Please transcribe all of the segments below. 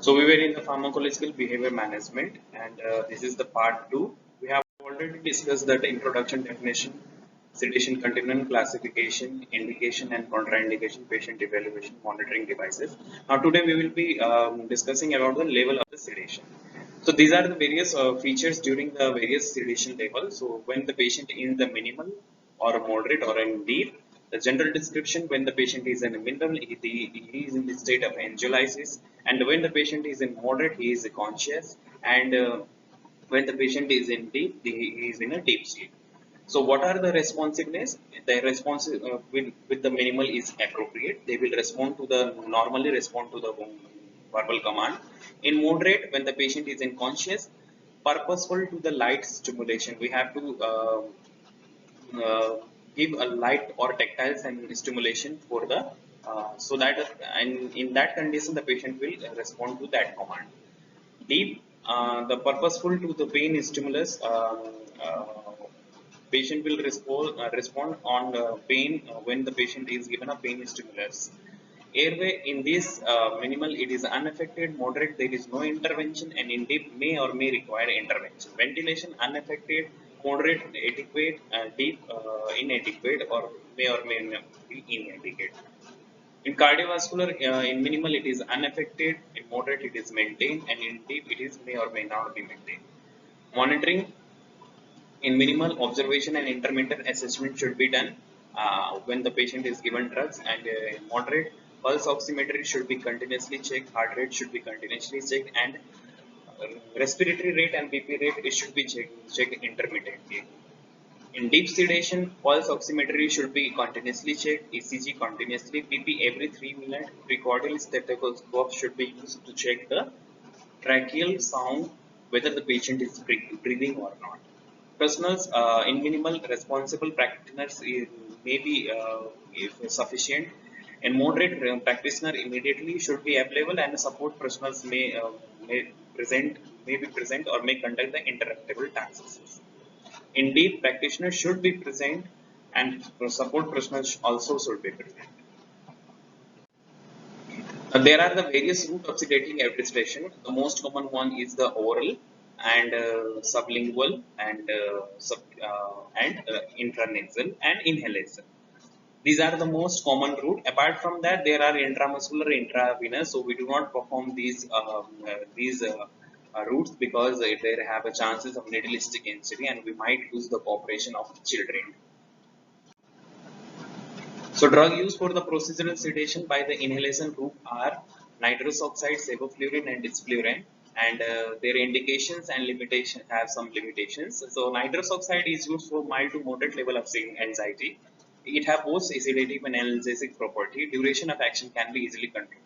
So we were in the pharmacological behavior management, and this is the part 2. We have already discussed that introduction, definition, sedation continuum, classification, indication and contraindication, patient evaluation, monitoring devices. Now today we will be discussing about the level of the sedation. So these are the various features during the various sedation levels. So when the patient is in the minimal or moderate or in deep, the general description: when the patient is in a minimal, he is in the state of anxiolysis, and when the patient is in moderate, he is conscious, and when the patient is in deep, he is in a deep sleep. So what are the responsiveness? The response with the minimal is appropriate. They will respond to the normally respond to the verbal command. In moderate, when the patient is unconscious, purposeful to the light stimulation. We have to give a light or tactile stimulation for the so that and in that condition the patient will respond to that command. Deep, the purposeful to the pain stimulus. Uh, Patient will respond on pain when the patient is given a pain stimulus. Airway, in this minimal it is unaffected, moderate there is no intervention, and in deep may or may require intervention. Ventilation unaffected, moderate adequate, deep inadequate, or may not be inadequate. In cardiovascular, in minimal it is unaffected, in moderate it is maintained, and in deep it is may or may not be maintained. Monitoring, in minimal, observation and intermittent assessment should be done when the patient is given drugs, and in moderate, pulse oximetry should be continuously checked, heart rate should be continuously checked, and respiratory rate and BP rate it should be checked intermittently. In deep sedation, pulse oximetry should be continuously checked, ECG continuously, BP every 3 minutes, precordial stethoscope should be used to check the tracheal sound, whether the patient is breathing or not. Personals in minimal, responsible practitioners may be if sufficient. In moderate, practitioner immediately should be available, and support personals may present may be present or may conduct the interruptible tasks. In deep, practitioners should be present, and support personals also should be present. There are the various routes of sedating administration. The most common one is the oral and sublingual and intranasal and inhalation. These are the most common route. Apart from that, there are intramuscular, intravenous. So we do not perform these routes because they have a chances of needleistic injury, and we might lose the cooperation of children. So drug used for the procedural sedation by the inhalation route are nitrous oxide, sevoflurane and disflurane, and their indications and limitation have some limitations. So nitrous oxide is used for mild to moderate level of anxiety. It has both sedative and analgesic property. Duration of action can be easily controlled.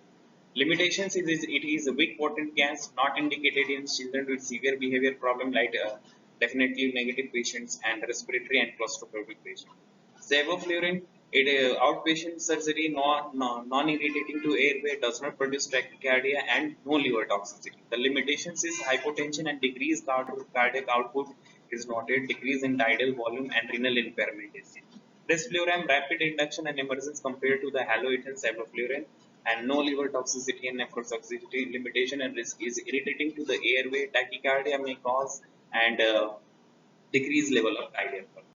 Limitations is it is a weak potent gas, not indicated in children with severe behavior problem like definitely negative patients and respiratory and claustrophobic patients. Sevoflurane, it outpatient surgery, non-irritating to airway, does not produce tachycardia and no liver toxicity. The limitations is hypotension and decreased cardiac output is noted, decrease in tidal volume and renal impairment is seen. Desflurane, rapid induction and emergence compared to the halogen sevoflurane, and no liver toxicity and nephrotoxicity. Limitation and risk is irritating to the airway, tachycardia may cause, and decreased level of cardiac volume.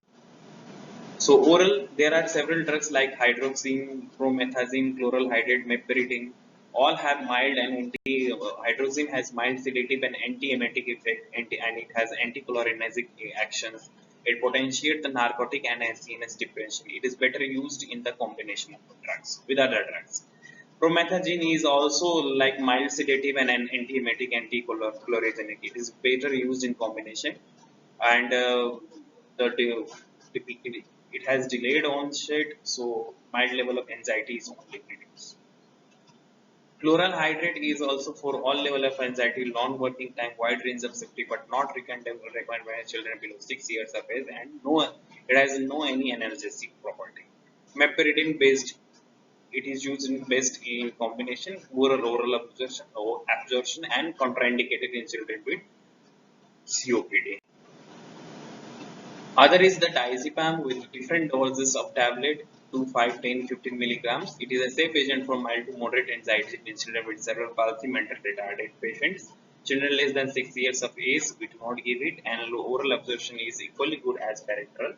So oral, there are several drugs like hydroxine, promethazine, chloral hydrate, meperidine. All have mild and hydroxine has mild sedative and anti-emetic effect, and it has anticholinergic actions. It potentiates the narcotic and CNS depression. It is better used in the combination of the drugs with other drugs. Promethazine is also like mild sedative and an anti-emetic, anti-cholorogenic. It is better used in combination, and the typically it has delayed onset, so mild level of anxiety is only reduced. Chloral hydrate is also for all level of anxiety, long working time, wide range of safety, but not recommended by children below 6 years of age, and it has no any analgesic property. Meperidine based, it is used in best in combination oral absorption and contraindicated in children with COPD. Other is the diazepam with different doses of tablet 2, 5, 10, 15 milligrams. It is a safe agent for mild to moderate anxiety in children with cerebral palsy, mental retarded patients. Children less than 6 years of age, we do not give it, and oral absorption is equally good as parenteral.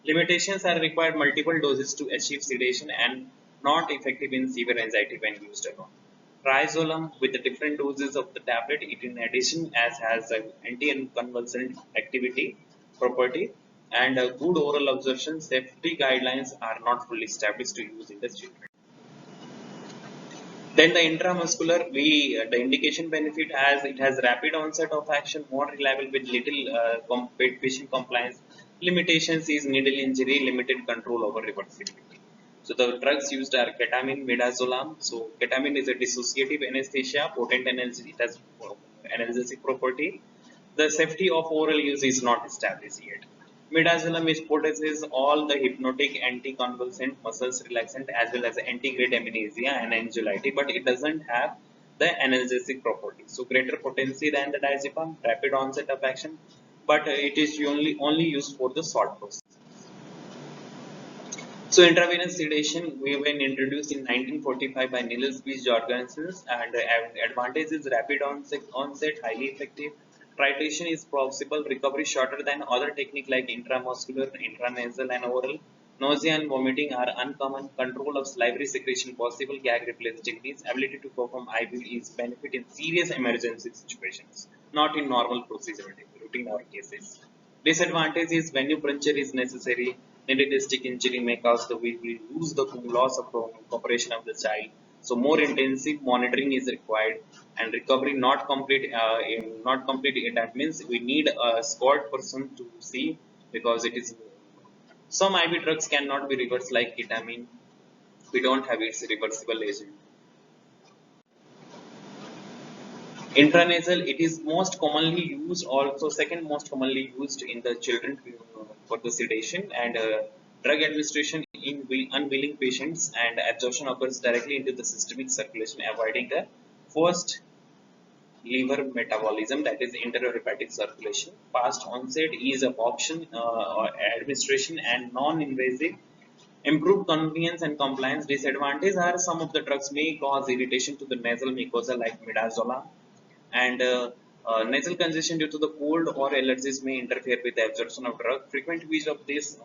Limitations are required multiple doses to achieve sedation and not effective in severe anxiety when used alone. Triazolam with the different doses of the tablet, it in addition as has an anti-convulsant activity property and a good oral absorption. Safety guidelines are not fully established to use in the children. Then the intramuscular, the indication benefit has it has rapid onset of action, more reliable with little patient compliance. Limitations is needle injury, limited control over reversibility. So the drugs used are ketamine, midazolam. So ketamine is a dissociative anesthesia, potent analgesic, it has analgesic property. The safety of oral use is not established yet. Midazolam is possesses all the hypnotic, anticonvulsant, muscles relaxant as well as anti-grade amnesia and anxiety, but it doesn't have the analgesic property. So greater potency than the diazepam, rapid onset of action, but it is only used for the short process. So intravenous sedation we were introduced in 1945 by Niels B. Jorgensen, and the advantage is rapid onset, highly effective. Titration is possible, recovery shorter than other techniques like intramuscular, intranasal and oral. Nausea and vomiting are uncommon. Control of salivary secretion possible. Gag reflex techniques. Ability to perform IV is benefit in serious emergency situations, not in normal procedural routine or cases. Disadvantage is venipuncture is necessary. Needle-stick injury may cause the we lose the loss of cooperation of the child. So more intensive monitoring is required, and recovery not complete. Not complete. That means we need a squad person to see, because it is some IV drugs cannot be reversed like ketamine. We don't have its reversible agent. Intranasal, it is most commonly used, also second most commonly used in the children for the sedation, and drug administration in unwilling patients, and absorption occurs directly into the systemic circulation, avoiding the first liver metabolism, that is enterohepatic circulation. Fast onset, ease of option or administration, and non-invasive. Improved convenience and compliance. Disadvantages are some of the drugs may cause irritation to the nasal mucosa like midazolam, and nasal congestion due to the cold or allergies may interfere with the absorption of drug. Frequent use of this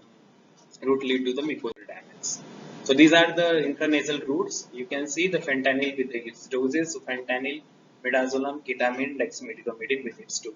route lead to the mucosal damage. So these are the intranasal routes. You can see the fentanyl with its doses. So fentanyl, midazolam, ketamine, dexmedetomidine with its doses.